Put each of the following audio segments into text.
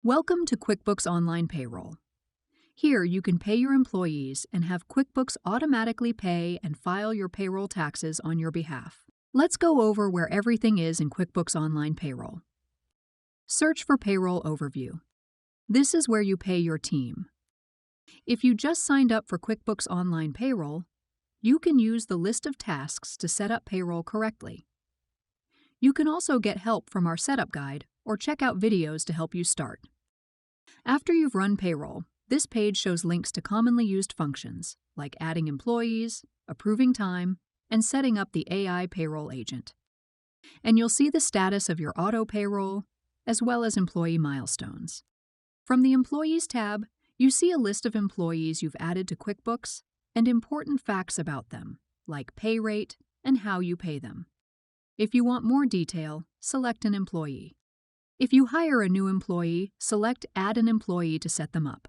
Welcome to QuickBooks Online Payroll. Here you can pay your employees and have QuickBooks automatically pay and file your payroll taxes on your behalf. Let's go over where everything is in QuickBooks Online Payroll. Search for Payroll Overview. This is where you pay your team. If you just signed up for QuickBooks Online Payroll, you can use the list of tasks to set up payroll correctly. You can also get help from our setup guide or check out videos to help you start. After you've run payroll, this page shows links to commonly used functions like adding employees, approving time, and setting up the AI payroll agent. And you'll see the status of your auto payroll, as well as employee milestones. From the Employees tab, you see a list of employees you've added to QuickBooks and important facts about them, like pay rate and how you pay them. If you want more detail, select an employee. If you hire a new employee, select Add an Employee to set them up.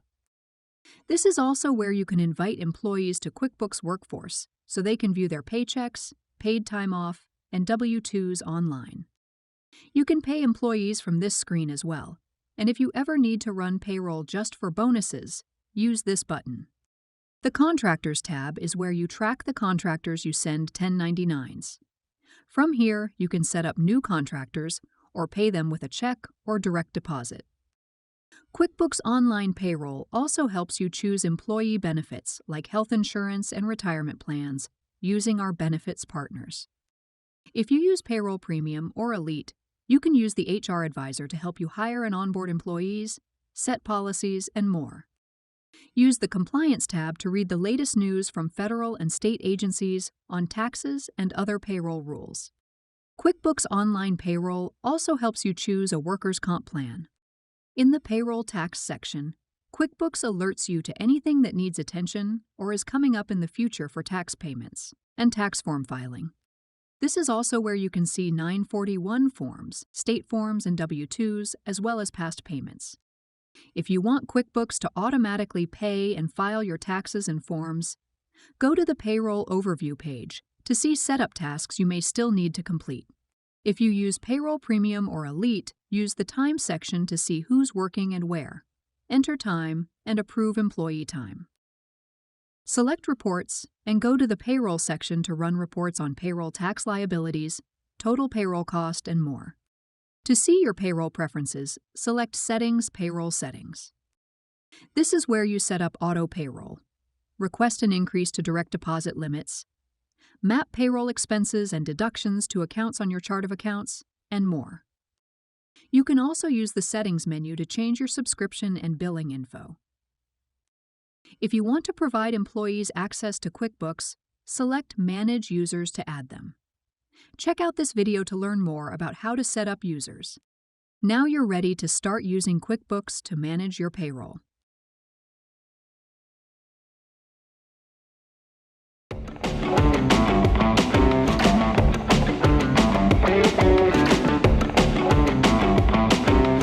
This is also where you can invite employees to QuickBooks Workforce so they can view their paychecks, paid time off, and W-2s online. You can pay employees from this screen as well, and if you ever need to run payroll just for bonuses, use this button. The Contractors tab is where you track the contractors you send 1099s. From here, you can set up new contractors or pay them with a check or direct deposit. QuickBooks Online Payroll also helps you choose employee benefits like health insurance and retirement plans using our benefits partners. If you use Payroll Premium or Elite, you can use the HR Advisor to help you hire and onboard employees, set policies, and more. Use the Compliance tab to read the latest news from federal and state agencies on taxes and other payroll rules. QuickBooks Online Payroll also helps you choose a workers' comp plan. In the Payroll Tax section, QuickBooks alerts you to anything that needs attention or is coming up in the future for tax payments and tax form filing. This is also where you can see 941 forms, state forms, and W-2s, as well as past payments. If you want QuickBooks to automatically pay and file your taxes and forms, go to the Payroll Overview page to see setup tasks you may still need to complete. If you use Payroll Premium or Elite, use the Time section to see who's working and where, enter time, and approve employee time. Select Reports and go to the Payroll section to run reports on payroll tax liabilities, total payroll cost, and more. To see your payroll preferences, select Settings, Payroll Settings. This is where you set up auto payroll, request an increase to direct deposit limits, map payroll expenses and deductions to accounts on your chart of accounts, and more. You can also use the Settings menu to change your subscription and billing info. If you want to provide employees access to QuickBooks, select Manage Users to add them. Check out this video to learn more about how to set up users. Now you're ready to start using QuickBooks to manage your payroll.